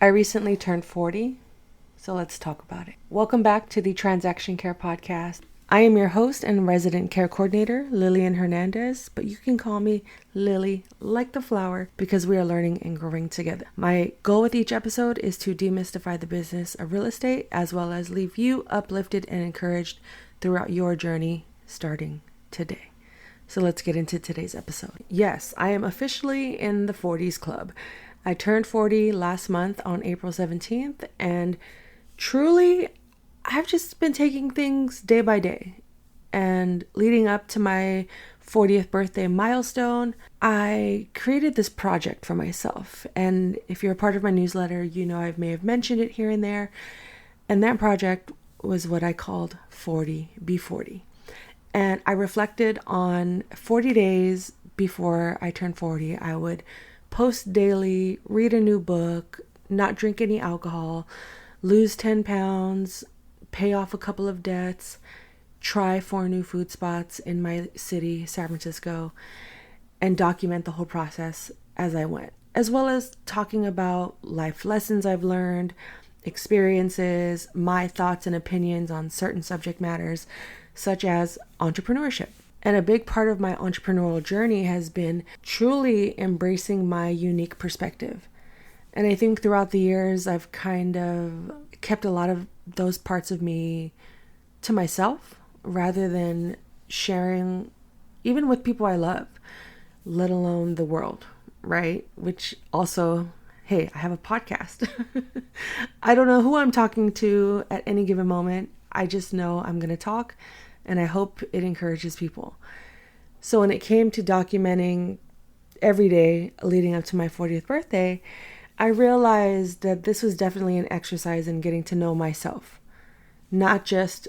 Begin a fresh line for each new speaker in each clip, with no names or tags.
I recently turned 40, so let's talk about it. Welcome back to the Transaction Care Podcast. I am your host and resident care coordinator, Lillian Hernandez, but you can call me Lilly, like the flower, because we are learning and growing together. My goal with each episode is to demystify the business of real estate, as well as leave you uplifted and encouraged throughout your journey starting today. So let's get into today's episode. Yes, I am officially in the 40s club. I turned 40 last month on April 17th, and truly, I've just been taking things day by day. And leading up to my 40th birthday milestone, I created this project for myself. And if you're a part of my newsletter, you know I may have mentioned it here and there. And that project was what I called 40 Be 40. And I reflected on 40 days before I turned 40. I would post daily, read a new book, not drink any alcohol, lose 10 pounds, pay off a couple of debts, try 4 new food spots in my city, San Francisco, and document the whole process as I went, as well as talking about life lessons I've learned, experiences, my thoughts and opinions on certain subject matters, such as entrepreneurship. And a big part of my entrepreneurial journey has been truly embracing my unique perspective. And I think throughout the years, I've kind of kept a lot of those parts of me to myself rather than sharing even with people I love, let alone the world, right? Which also, hey, I have a podcast. I don't know who I'm talking to at any given moment. I just know I'm going to talk, and I hope it encourages people. So when it came to documenting every day leading up to my 40th birthday, I realized that this was definitely an exercise in getting to know myself, not just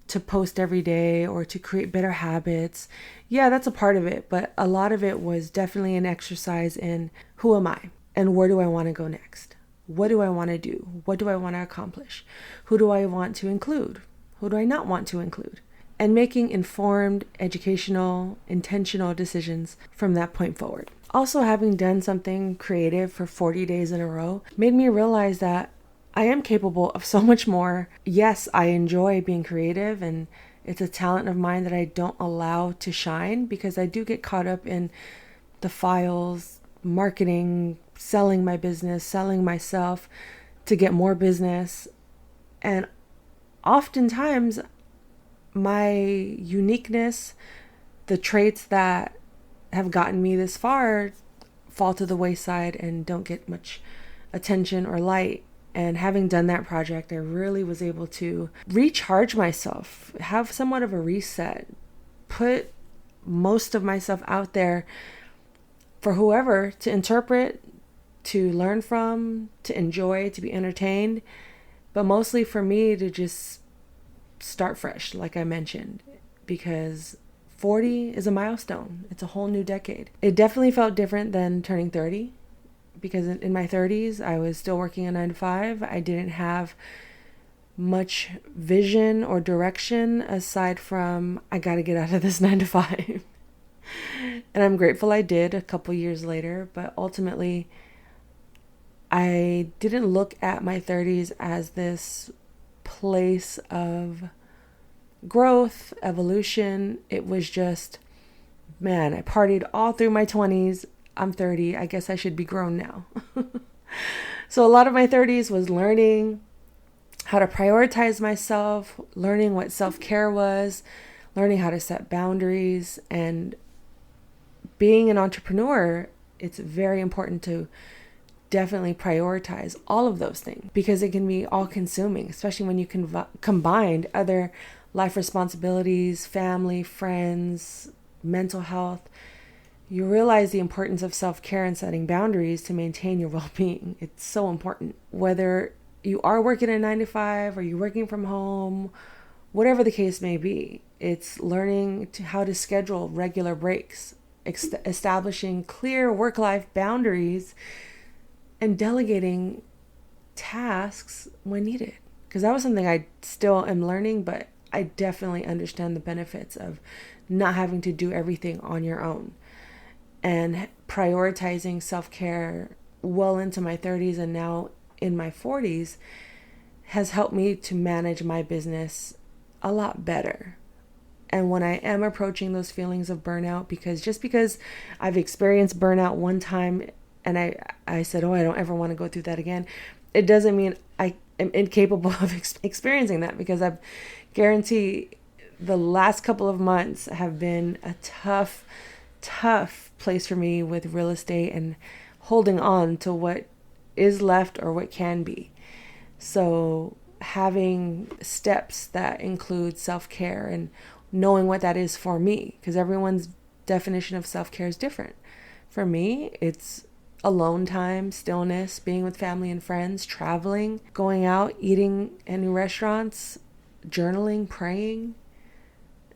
to post every day or to create better habits. Yeah, that's a part of it, but a lot of it was definitely an exercise in who am I and where do I want to go next? What do I want to do? What do I want to accomplish? Who do I want to include? Who do I not want to include? And making informed, educational, intentional decisions from that point forward. Also, having done something creative for 40 days in a row made me realize that I am capable of so much more. Yes, I enjoy being creative, and it's a talent of mine that I don't allow to shine because I do get caught up in the files, marketing, selling my business, selling myself to get more business. And oftentimes, my uniqueness, the traits that have gotten me this far fall to the wayside and don't get much attention or light. And having done that project, I really was able to recharge myself, have somewhat of a reset, put most of myself out there for whoever to interpret, to learn from, to enjoy, to be entertained, but mostly for me to just start fresh, like I mentioned, because 40 is a milestone. It's a whole new decade. It definitely felt different than turning 30 because in my 30s, I was still working a 9-to-5. I didn't have much vision or direction aside from I got to get out of this 9-to-5. And I'm grateful I did a couple years later, but ultimately I didn't look at my 30s as this place of growth, evolution. It was just, man, I partied all through my 20s. I'm 30. I guess I should be grown now. So a lot of my 30s was learning how to prioritize myself, learning what self-care was, learning how to set boundaries. And being an entrepreneur, it's very important to definitely prioritize all of those things because it can be all consuming, especially when you combine other life responsibilities, family, friends, mental health. You realize the importance of self-care and setting boundaries to maintain your well-being. It's so important. Whether you are working a 9-to-5 or you're working from home, whatever the case may be, it's learning how to schedule regular breaks, establishing clear work-life boundaries, and delegating tasks when needed. Because that was something I still am learning, but I definitely understand the benefits of not having to do everything on your own and prioritizing self-care well into my 30s and now in my 40s has helped me to manage my business a lot better. And when I am approaching those feelings of burnout, because I've experienced burnout one time and I said, oh, I don't ever want to go through that again, it doesn't mean I am incapable of experiencing that, because I've guarantee the last couple of months have been a tough place for me with real estate and holding on to what is left or what can be. So having steps that include self-care and knowing what that is for me, because everyone's definition of self-care is different. For me, it's alone time, stillness, being with family and friends, traveling, going out, eating at new restaurants, journaling, praying.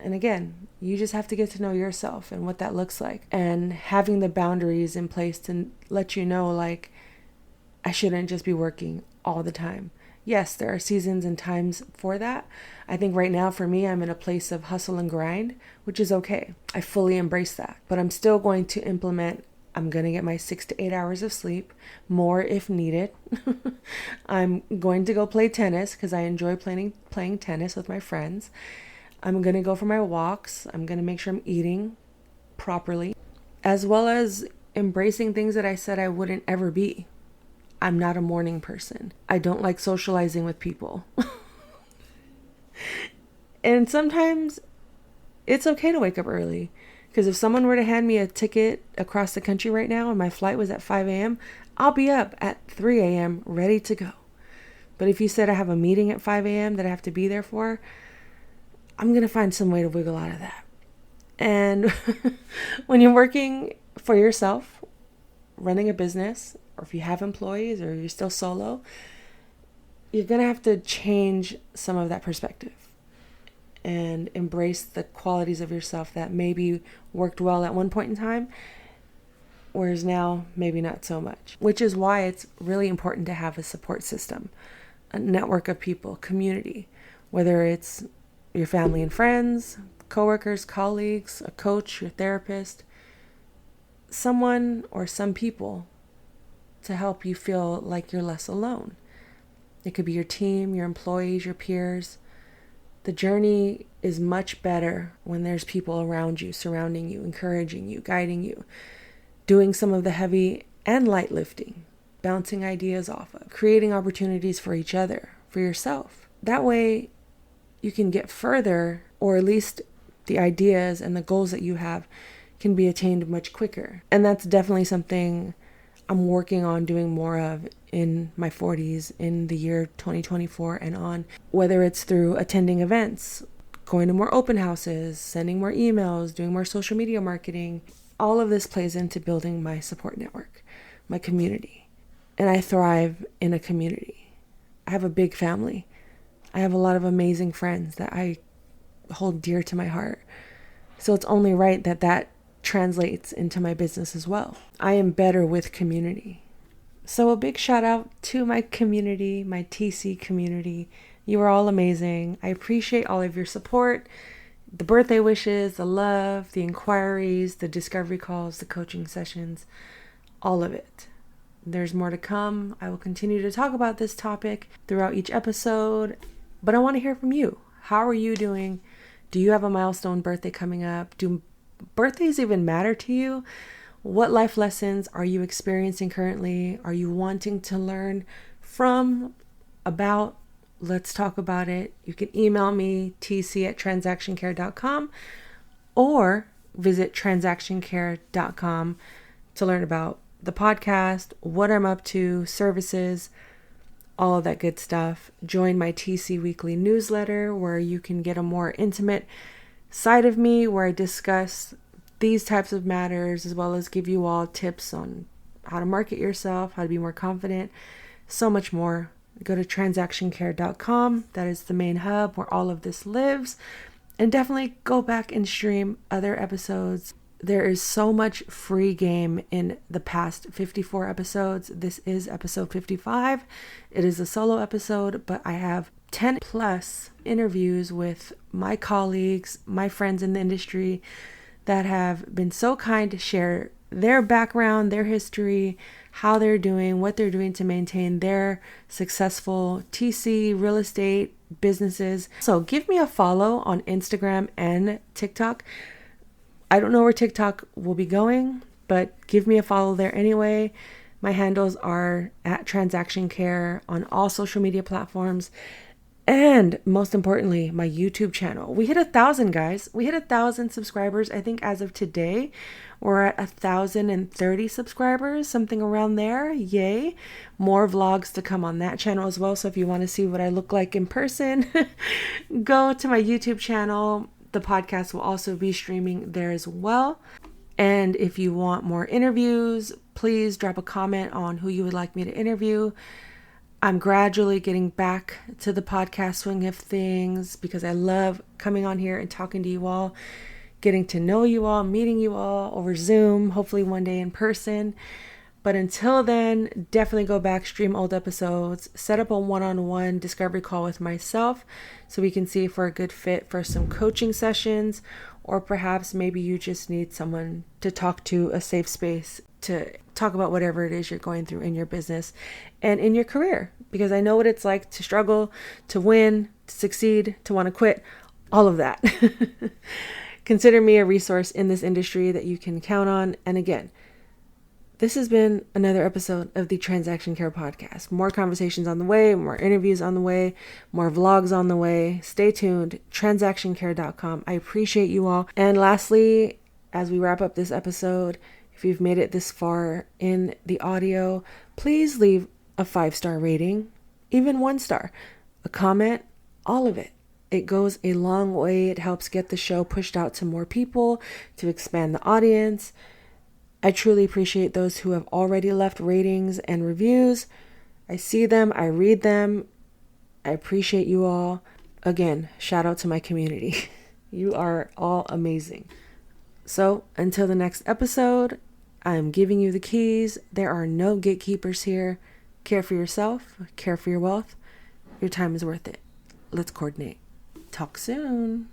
And again, you just have to get to know yourself and what that looks like, and having the boundaries in place to let you know, like, I shouldn't just be working all the time. Yes, there are seasons and times for that. I think right now for me, I'm in a place of hustle and grind, which is okay. I fully embrace that, but I'm still going to implement. I'm going to get my 6 to 8 hours of sleep, more if needed. I'm going to go play tennis because I enjoy playing tennis with my friends. I'm going to go for my walks. I'm going to make sure I'm eating properly, as well as embracing things that I said I wouldn't ever be. I'm not a morning person. I don't like socializing with people. And sometimes it's okay to wake up early. Because if someone were to hand me a ticket across the country right now and my flight was at 5 a.m., I'll be up at 3 a.m. ready to go. But if you said I have a meeting at 5 a.m. that I have to be there for, I'm going to find some way to wiggle out of that. And when you're working for yourself, running a business, or if you have employees or you're still solo, you're going to have to change some of that perspective and embrace the qualities of yourself that maybe worked well at one point in time, whereas now maybe not so much. Which is why it's really important to have a support system, a network of people, community, whether it's your family and friends, coworkers, colleagues, a coach, your therapist, someone or some people to help you feel like you're less alone. It could be your team, your employees, your peers. The journey is much better when there's people around you, surrounding you, encouraging you, guiding you, doing some of the heavy and light lifting, bouncing ideas off of, creating opportunities for each other, for yourself. That way you can get further, or at least the ideas and the goals that you have can be attained much quicker. And that's definitely something I'm working on doing more of in my 40s, in the year 2024 and on, whether it's through attending events, going to more open houses, sending more emails, doing more social media marketing. All of this plays into building my support network, my community. And I thrive in a community. I have a big family. I have a lot of amazing friends that I hold dear to my heart. So it's only right that that translates into my business as well. I am better with community. So a big shout out to my community, my TC community. You are all amazing. I appreciate all of your support, the birthday wishes, the love, the inquiries, the discovery calls, the coaching sessions, all of it. There's more to come. I will continue to talk about this topic throughout each episode, but I want to hear from you. How are you doing? Do you have a milestone birthday coming up? Do birthdays even matter to you? What life lessons are you experiencing currently? Are you wanting to learn from, about? Let's talk about it. You can email me, tc@transactioncare.com, or visit transactioncare.com to learn about the podcast, what I'm up to, services, all of that good stuff. Join my TC Weekly newsletter where you can get a more intimate side of me, where I discuss these types of matters, as well as give you all tips on how to market yourself, how to be more confident, so much more. Go to transactioncare.com. That is the main hub where all of this lives. And definitely go back and stream other episodes. There is so much free game in the past 54 episodes. This is episode 55. It is a solo episode, but I have 10 plus interviews with my colleagues, my friends in the industry that have been so kind to share their background, their history, how they're doing, what they're doing to maintain their successful TC real estate businesses. So give me a follow on Instagram and TikTok. I don't know where TikTok will be going, but give me a follow there anyway. My handles are at Transaction Care on all social media platforms. And most importantly, my YouTube channel. We hit 1,000, guys. We hit 1,000 subscribers. I think as of today, we're at 1,030 subscribers, something around there. Yay. More vlogs to come on that channel as well. So if you want to see what I look like in person, go to my YouTube channel. The podcast will also be streaming there as well. And if you want more interviews, please drop a comment on who you would like me to interview. I'm gradually getting back to the podcast swing of things because I love coming on here and talking to you all, getting to know you all, meeting you all over Zoom, hopefully one day in person. But until then, definitely go back, stream old episodes, set up a one-on-one discovery call with myself so we can see if we're a good fit for some coaching sessions, or perhaps maybe you just need someone to talk to, a safe space to talk about whatever it is you're going through in your business and in your career, because I know what it's like to struggle, to win, to succeed, to want to quit, all of that. Consider me a resource in this industry that you can count on. And again, this has been another episode of the Transaction Care Podcast. More conversations on the way, more interviews on the way, more vlogs on the way. Stay tuned, transactioncare.com. I appreciate you all. And lastly, as we wrap up this episode, if you've made it this far in the audio, please leave a 5-star rating, even 1 star, a comment, all of it. It goes a long way. It helps get the show pushed out to more people, to expand the audience. I truly appreciate those who have already left ratings and reviews. I see them, I read them. I appreciate you all. Again, shout out to my community. You are all amazing. So until the next episode, I'm giving you the keys. There are no gatekeepers here. Care for yourself, care for your wealth. Your time is worth it. Let's coordinate. Talk soon.